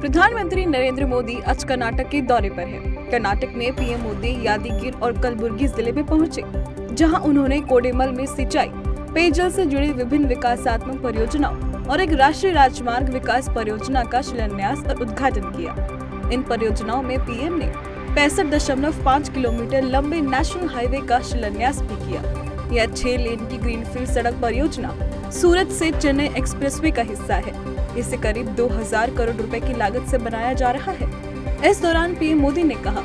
प्रधानमंत्री नरेंद्र मोदी आज कर्नाटक के दौरे पर हैं। कर्नाटक में पीएम मोदी यादगिर और कलबुर्गी जिले में पहुंचे, जहां उन्होंने कोडेमल में सिंचाई, पेयजल से जुड़ी विभिन्न विकासात्मक परियोजनाओं और एक राष्ट्रीय राजमार्ग विकास परियोजना का शिलान्यास और उद्घाटन किया। इन परियोजनाओं में पीएम ने 65.5 किलोमीटर लंबे नेशनल हाईवे का शिलान्यास भी किया। यह 6 लेन की ग्रीनफील्ड सड़क परियोजना सूरत से चेन्नई एक्सप्रेसवे का हिस्सा है। इसे करीब 2000 करोड़ रुपए की लागत से बनाया जा रहा है। इस दौरान पीएम मोदी ने कहा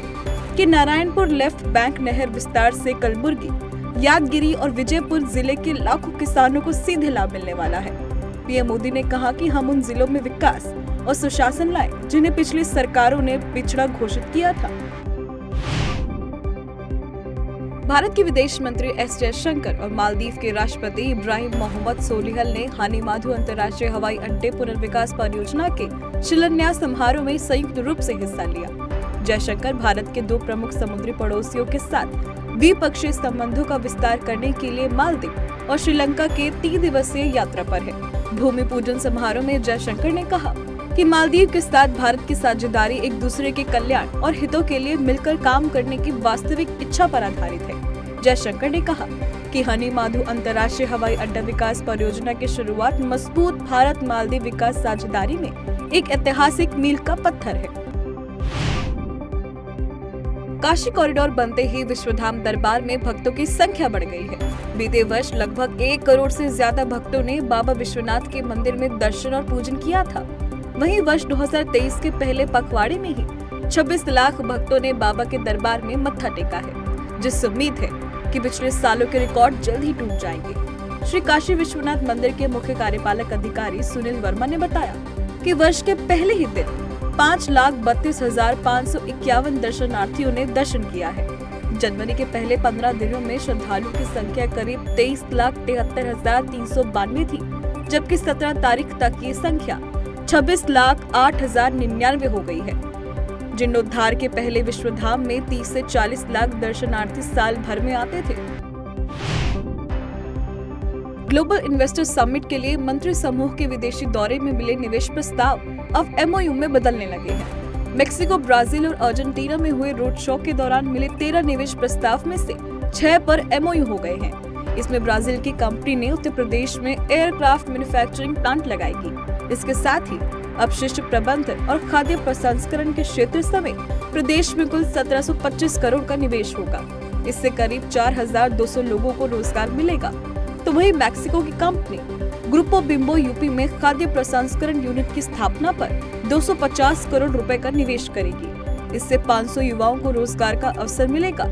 कि नारायणपुर लेफ्ट बैंक नहर विस्तार से कलबुर्गी, यादगिरी और विजयपुर जिले के लाखों किसानों को सीधे लाभ मिलने वाला है। पीएम मोदी ने कहा कि हम उन जिलों में विकास और सुशासन लाए जिन्हें पिछली सरकारों ने पिछड़ा घोषित किया था। भारत के विदेश मंत्री एस जयशंकर और मालदीव के राष्ट्रपति इब्राहिम मोहम्मद सोलिहल ने हानी माधु अंतर्राष्ट्रीय हवाई अड्डे पुनर्विकास परियोजना के शिलान्यास समारोह में संयुक्त रूप से हिस्सा लिया। जयशंकर भारत के 2 प्रमुख समुद्री पड़ोसियों के साथ द्विपक्षीय संबंधों का विस्तार करने के लिए मालदीव और श्रीलंका के 3 दिवसीय यात्रा पर है। भूमि पूजन समारोह में जयशंकर ने कहा कि मालदीव के साथ भारत की साझेदारी एक दूसरे के कल्याण और हितों के लिए मिलकर काम करने की वास्तविक इच्छा पर आधारित है। जयशंकर ने कहा कि हनी माधु अंतर्राष्ट्रीय हवाई अड्डा विकास परियोजना की शुरुआत मजबूत भारत मालदीव विकास साझेदारी में एक ऐतिहासिक मील का पत्थर है। काशी कॉरिडोर बनते ही विश्वधाम दरबार में भक्तों की संख्या बढ़ गई है। बीते वर्ष लगभग 1 करोड़ से ज्यादा भक्तों ने बाबा विश्वनाथ के मंदिर में दर्शन और पूजन किया था। वहीं वर्ष 2023 के पहले पखवाड़े में ही 26 लाख भक्तों ने बाबा के दरबार में मत्था टेका है, जिससे उम्मीद है कि पिछले सालों के रिकॉर्ड जल्द ही टूट जाएंगे। श्री काशी विश्वनाथ मंदिर के मुख्य कार्यपालक अधिकारी सुनील वर्मा ने बताया कि वर्ष के पहले ही दिन 5,32,551 दर्शनार्थियों ने दर्शन किया है। जनवरी के पहले 15 दिनों में श्रद्धालुओं की संख्या करीब 23,73,392 थी, जबकि 17 तारीख तक ये संख्या 26,08,099 हो गई है। जीर्णोद्धार के पहले विश्वधाम में 30 से 40 लाख दर्शनार्थी साल भर में आते थे। ग्लोबल इन्वेस्टर समिट के लिए मंत्री समूह के विदेशी दौरे में मिले निवेश प्रस्ताव अब एमओयू में बदलने लगे हैं। मेक्सिको, ब्राजील और अर्जेंटीना में हुए रोड शो के दौरान मिले 13 निवेश प्रस्ताव में से 6 पर एमओयू हो गए हैं। इसमें ब्राजील की कंपनी ने उत्तर प्रदेश में एयरक्राफ्ट मैन्युफैक्चरिंग प्लांट लगाएगी। इसके साथ ही अपशिष्ट प्रबंधन और खाद्य प्रसंस्करण के क्षेत्र समेत प्रदेश में कुल 1725 करोड़ का निवेश होगा। इससे करीब 4200 लोगों को रोजगार मिलेगा। तो वहीं मैक्सिको की कंपनी ग्रुपो बिम्बो यूपी में खाद्य प्रसंस्करण यूनिट की स्थापना पर 250 करोड़ रुपए का निवेश करेगी। इससे 500 युवाओं को रोजगार का अवसर मिलेगा।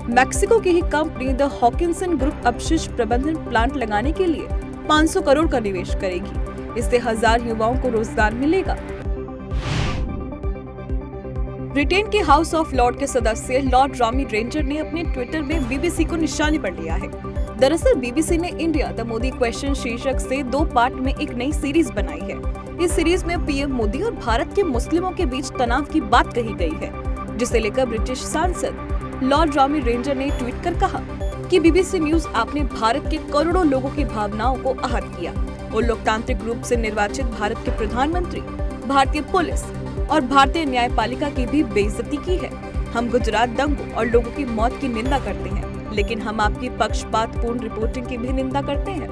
मैक्सिको की ही कंपनी द हॉकिंसन ग्रुप अपशिष्ट प्रबंधन प्लांट लगाने के लिए 500 करोड़ का निवेश करेगी। इससे 1000 युवाओं को रोजगार मिलेगा। ब्रिटेन के हाउस ऑफ लॉर्ड के सदस्य लॉर्ड रॉमी रेंजर ने अपने ट्विटर में बीबीसी को निशाने पर लिया है। दरअसल बीबीसी ने इंडिया द मोदी क्वेश्चन शीर्षक से 2 पार्ट में एक नई सीरीज बनाई है। इस सीरीज में पीएम मोदी और भारत के मुस्लिमों के बीच तनाव की बात कही गई है, जिसे लेकर ब्रिटिश सांसद लॉर्ड रॉमी रेंजर ने ट्वीट कर कहा कि बीबीसी न्यूज आपने भारत के करोड़ों लोगों की भावनाओं को आहत किया और लोकतांत्रिक रूप से निर्वाचित भारत के प्रधानमंत्री, भारतीय पुलिस और भारतीय न्यायपालिका की भी बेइज्जती की है। हम गुजरात दंगों और लोगों की मौत की निंदा करते हैं, लेकिन हम आपकी पक्षपातपूर्ण रिपोर्टिंग की भी निंदा करते हैं।